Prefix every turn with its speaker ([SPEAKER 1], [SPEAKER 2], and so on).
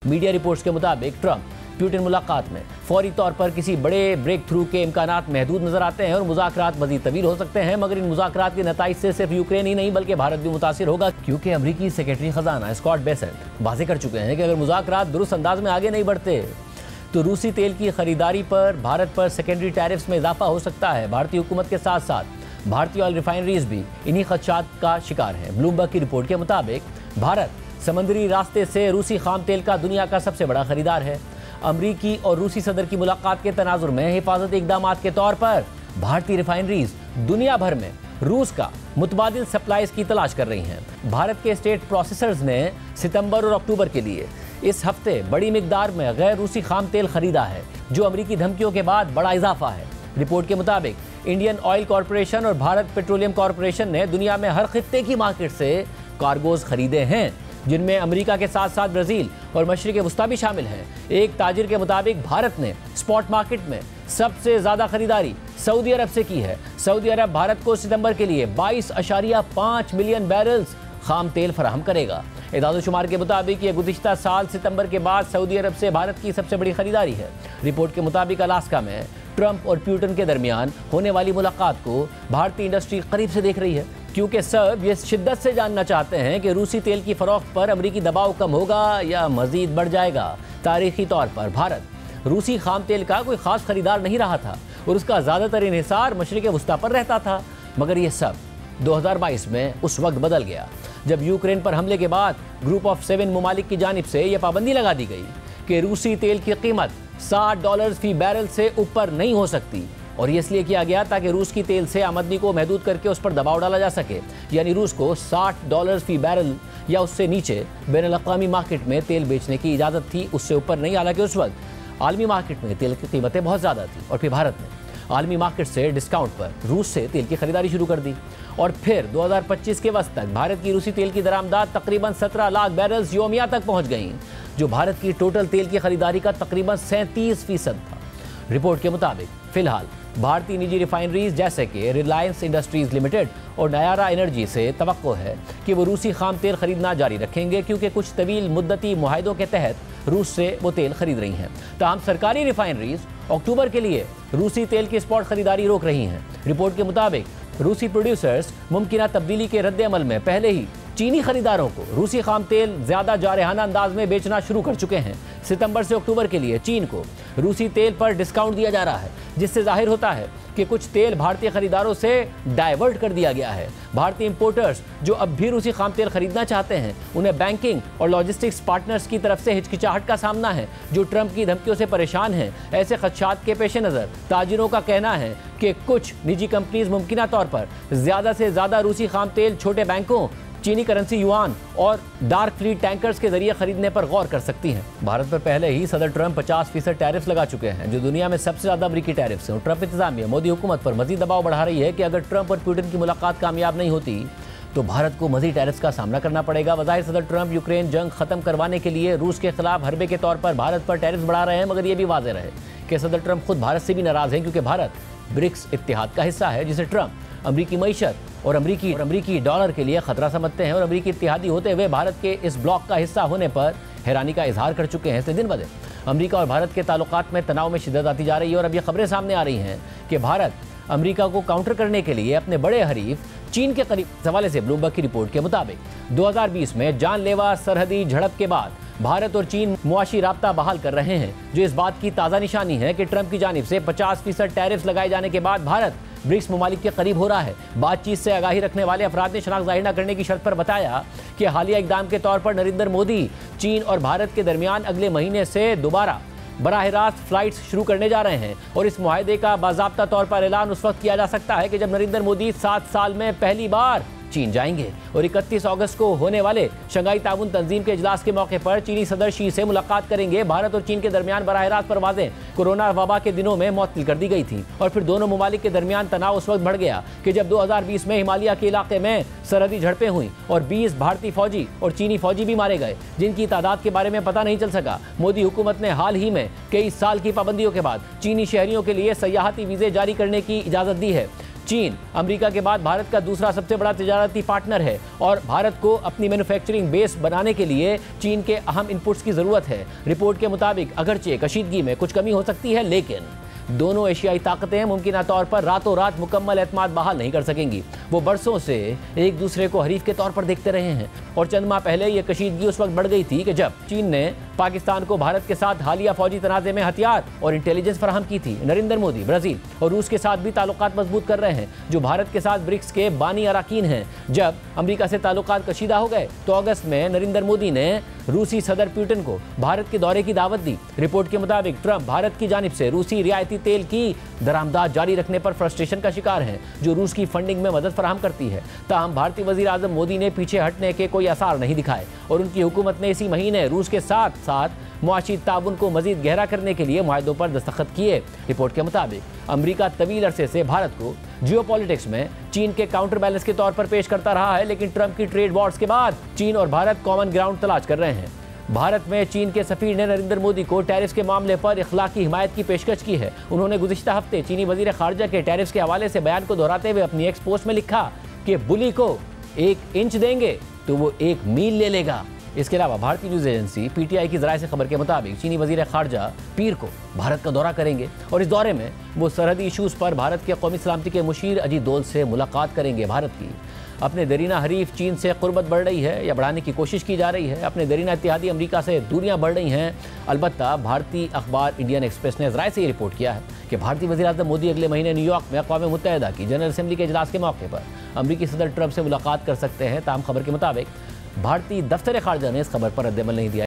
[SPEAKER 1] Media reports के मुताबिक Trump Putin मुलाकात में फौरी तौर पर किसी बड़े ब्रेक थ्रू के इम्कानात महदूद नजर आते हैं और मुज़ाकरात मज़ीद तवील हो सकते हैं। मगर इन मुज़ाकरात के नताइज से सिर्फ यूक्रेन ही नहीं बल्कि भारत भी मुतासिर होगा, क्योंकि अमरीकी सेक्रेटरी खजाना स्कॉट बेसेंट वाज़ेह कर चुके हैं कि अगर मुज़ाकरात दुरुस्त अंदाज में आगे नहीं बढ़ते तो रूसी तेल की खरीदारी पर भारत पर सेकेंडरी टैरिफ्स में इजाफा हो सकता है। भारतीय हुकूमत के साथ साथ भारतीय ऑयल रिफाइनरीज भी इन्हीं खदशात का शिकार हैं। ब्लूमबर्ग की रिपोर्ट के मुताबिक भारत समंदरी रास्ते से रूसी खाम तेल का दुनिया का सबसे बड़ा खरीदार है। अमरीकी और रूसी सदर की मुलाकात के तनाजुर में हिफाजती इक़दामात के तौर पर भारतीय रिफाइनरीज दुनिया भर में रूस का मुतबादिल सप्लाईज की तलाश कर रही हैं। भारत के स्टेट प्रोसेसर्स ने सितंबर और अक्टूबर के लिए इस हफ्ते बड़ी मिकदार में गैर रूसी खाम तेल खरीदा है, जो अमरीकी धमकियों के बाद बड़ा इजाफा है। रिपोर्ट के मुताबिक इंडियन ऑयल कॉरपोरेशन और भारत पेट्रोलियम कॉरपोरेशन ने दुनिया में हर खित्ते की मार्केट से कार्गोज खरीदे हैं, जिनमें अमेरिका के साथ साथ ब्राज़ील और मशरिक़ वस्ता भी शामिल हैं। एक ताजिर के मुताबिक भारत ने स्पॉट मार्केट में सबसे ज़्यादा खरीदारी सऊदी अरब से की है। सऊदी अरब भारत को सितंबर के लिए 22.5 मिलियन बैरल्स खाम तेल फराहम करेगा। इदाद-ओ-शुमार के मुताबिक ये गुज़िश्ता साल सितंबर के बाद सऊदी अरब से भारत की सबसे बड़ी खरीदारी है। रिपोर्ट के मुताबिक अलास्का में ट्रंप और प्यूटिन के दरमियान होने वाली मुलाकात को भारतीय इंडस्ट्री करीब से देख रही है, क्योंकि सब ये शिद्दत से जानना चाहते हैं कि रूसी तेल की फरोख्त पर अमरीकी दबाव कम होगा या मजीद बढ़ जाएगा। तारीखी तौर पर भारत रूसी खाम तेल का कोई खास खरीदार नहीं रहा था और उसका ज़्यादातर इन्हिसार मशरिक़ वस्ता पर रहता था। मगर ये सब 2022 में उस वक्त बदल गया जब यूक्रेन पर हमले के बाद ग्रुप ऑफ 7 ममालिक की जानिब से यह पाबंदी लगा दी गई कि रूसी तेल की कीमत $60 फी बैरल से ऊपर नहीं हो सकती। और ये इसलिए किया गया ताकि रूस की तेल से आमदनी को महदूद करके उस पर दबाव डाला जा सके, यानी रूस को $60 फी बैरल या उससे नीचे बैनुल-अक़वामी मार्केट में तेल बेचने की इजाज़त थी, उससे ऊपर नहीं। हालांकि उस वक्त आलमी मार्केट में तेल की कीमतें बहुत ज़्यादा थी और फिर भारत ने आलमी मार्केट से डिस्काउंट पर रूस से तेल की खरीदारी शुरू कर दी और फिर 2025 के वक्त तक भारत की रूसी तेल की दरामदाद तकरीबन 17 लाख बैरल्स योमिया तक पहुंच गई, जो भारत की टोटल तेल की खरीदारी का तकरीबन 37% था। रिपोर्ट के मुताबिक फिलहाल भारतीय निजी रिफाइनरीज जैसे कि रिलायंस इंडस्ट्रीज लिमिटेड और नयारा एनर्जी से तवक्को है कि वो रूसी खाम तेल खरीदना जारी रखेंगे, क्योंकि कुछ तवील मुद्दती मुआहदों के तहत रूस से वो तेल खरीद रही हैं। ताहम सरकारी रिफाइनरीज अक्टूबर के लिए रूसी तेल की स्पॉट खरीदारी रोक रही हैं। रिपोर्ट के मुताबिक रूसी प्रोड्यूसर्स मुमकिना तब्दीली के रद्द-ए-अमल में पहले ही चीनी खरीदारों को रूसी खाम तेल ज़्यादा जारहाना अंदाज में बेचना शुरू कर चुके हैं। सितंबर से अक्टूबर के लिए चीन को रूसी तेल पर डिस्काउंट दिया जा रहा है, जिससे जाहिर होता है कि कुछ तेल भारतीय खरीदारों से डाइवर्ट कर दिया गया है। भारतीय इंपोर्टर्स जो अब भी रूसी खाम तेल खरीदना चाहते हैं, उन्हें बैंकिंग और लॉजिस्टिक्स पार्टनर्स की तरफ से हिचकिचाहट का सामना है, जो ट्रंप की धमकियों से परेशान हैं। ऐसे खदशात के पेश नज़र ताजिरों का कहना है कि कुछ निजी कंपनीज मुमकिना तौर पर ज़्यादा से ज़्यादा रूसी खाम तेल छोटे बैंकों, चीनी करेंसी युआन और डार्क फ्लीट टैंकर्स के जरिए खरीदने पर गौर कर सकती हैं। भारत पर पहले ही सदर ट्रंप 50% टैरिफ्स लगा चुके हैं, जो दुनिया में सबसे ज़्यादा अमरीकी टैरिफ्स हैं। और ट्रंप इंतजामिया मोदी हुकूमत पर मजीद दबाव बढ़ा रही है कि अगर ट्रंप और पुतिन की मुलाकात कामयाब नहीं होती तो भारत को मजीद टैरिफ्स का सामना करना पड़ेगा। वज़ाहिर सदर ट्रंप यूक्रेन जंग खत्म करवाने के लिए रूस के खिलाफ हरबे के तौर पर भारत पर टैरिफ्स बढ़ा रहे हैं। मगर यह भी वाज़ेह रहे कि सदर ट्रंप खुद भारत से भी नाराज़ हैं, क्योंकि भारत ब्रिक्स इत्तेहाद का हिस्सा है, जिसे ट्रंप अमरीकी मईशत और अमरीकी डॉलर के लिए खतरा समझते हैं। और अमरीकी इत्तेहादी होते हुए भारत के इस ब्लॉक का हिस्सा होने पर हैरानी का इजहार कर चुके हैं। इसलिए दिन ब दिन अमरीका और भारत के ताल्लुकात में तनाव में शिद्दत आती जा रही है और अब ये खबरें सामने आ रही हैं कि भारत अमरीका को काउंटर करने के लिए अपने बड़े हरीफ चीन के करीब। इस हवाले से ब्लूमबर्ग की रिपोर्ट के मुताबिक 2020 में जानलेवा सरहदी झड़प के बाद भारत और चीन मुआशी राब्ता बहाल कर रहे हैं, जो इस बात की ताज़ा निशानी है कि ट्रंप की जानिब से 50% टैरिफ्स लगाए जाने के बाद भारत ब्रिक्स ममालिक के करीब हो रहा है। बातचीत से आगाही रखने वाले अफराद ने शनाख्त जाहिर न करने की शर्त पर बताया कि हालिया इकदाम के तौर पर नरेंद्र मोदी चीन और भारत के दरमियान अगले महीने से दोबारा बराह रास्त फ्लाइट्स शुरू करने जा रहे हैं। और इस मुआहदे का बाज़ाब्ता तौर पर ऐलान उस वक्त किया जा सकता है कि जब नरेंद्र मोदी 7 साल में पहली बार चीन जाएंगे और 31 अगस्त को होने वाले शंघाई ताउन तंजीम के इजलास के मौके पर चीनी सदर शी से मुलाकात करेंगे। भारत और चीन के दरमियान बराह रास्त परवाजें कोरोना वबा के दिनों में मुअत्तल कर दी गई थी और फिर दोनों ममालिक के दरमियान तनाव उस वक्त बढ़ गया कि जब 2020 में हिमालय के इलाके में सरहदी झड़पें हुई और 20 भारतीय फौजी और चीनी फौजी भी मारे गए, जिनकी तादाद के बारे में पता नहीं चल सका। मोदी हुकूमत ने हाल ही में कई साल की पाबंदियों के बाद चीनी शहरियों के लिए सयाहती वीज़े जारी करने की इजाज़त दी है। चीन अमेरिका के बाद भारत का दूसरा सबसे बड़ा तिजारती पार्टनर है और भारत को अपनी मैन्युफैक्चरिंग बेस बनाने के लिए चीन के अहम इनपुट्स की जरूरत है। रिपोर्ट के मुताबिक अगरचे कशीदगी में कुछ कमी हो सकती है, लेकिन दोनों एशियाई ताकतें मुमकिन तौर पर रातों रात मुकम्मल एतमाद बहाल नहीं कर सकेंगी। वो बरसों से एक दूसरे को हरीफ के तौर पर देखते रहे हैं और चंद माह पहले ये कशीदगी उस वक्त बढ़ गई थी कि जब चीन ने पाकिस्तान को भारत के साथ हालिया फौजी तनाज़े में हथियार और इंटेलिजेंस फराहम की थी। नरेंद्र मोदी ब्राजील और रूस के साथ भी ताल्लुकात मजबूत कर रहे हैं, जो भारत के साथ ब्रिक्स के बानी अरकान हैं। जब अमेरिका से ताल्लुकात कशीदा हो गए तो अगस्त में नरेंद्र मोदी ने रूसी सदर पुतिन को भारत के दौरे की दावत दी। रिपोर्ट के मुताबिक ट्रंप भारत की जानिब से रूसी रियायती तेल की दरामदाद जारी रखने पर फ्रस्ट्रेशन का शिकार हैं, जो रूस की फंडिंग में मदद फराहम करती है। ताहम भारतीय वजीर आजम मोदी ने पीछे हटने के कोई आसार नहीं दिखाए और उनकी हुकूमत ने इसी महीने रूस के साथ मुआशी ताउन को मजीद गहरा करने के लिए मुआहदों पर दस्तखत किए। रिपोर्ट के मुताबिक अमेरिका तवील अरसे से भारत को जियोपॉलिटिक्स में चीन के काउंटर बैलेंस के तौर पर पेश करता रहा है, लेकिन ट्रंप की ट्रेड वॉर्स के बाद चीन और भारत कॉमन ग्राउंड तलाश कर रहे हैं। भारत में चीन के सफीर ने नरेंद्र मोदी को टैरिफ के मामले पर इखलाकी हिमायत की पेशकश की है। उन्होंने गुज़िश्ता हफ्ते चीनी वजीर खारजा के टैरिफ के हवाले से बयान को दोहराते हुए अपनी एक्स पोस्ट में लिखा कि बुली को 1 इंच देंगे तो वो 1 मील ले लेगा। इसके अलावा भारतीय न्यूज़ एजेंसी पीटीआई की ज़राए से खबर के मुताबिक चीनी वजीर खारजा पीर को भारत का दौरा करेंगे और इस दौरे में वो सरहदी इशूज़ पर भारत के कौमी सलामती के मुशीर अजीत डोल से मुलाकात करेंगे। भारत की अपने दरीना हरीफ चीन से कुर्बत बढ़ रही है या बढ़ाने की कोशिश की जा रही है। अपने दरीना इत्तेहादी अमेरिका से दूरियां बढ़ रही हैं। अलबत्ता भारतीय अखबार इंडियन एक्सप्रेस ने ज़राए से ये रिपोर्ट किया है कि भारतीय वज़ीर आज़म मोदी अगले महीने न्यूयॉर्क में अक़वाम मुत्तहिदा की जनरल असेंबली के इजलास के मौके पर अमरीकी सदर ट्रंप से मुलाकात कर सकते हैं। ताम खबर के मुताबिक भारतीय दफ्तर खारजा ने इस खबर पर रद्द-ए-अमल नहीं दिया।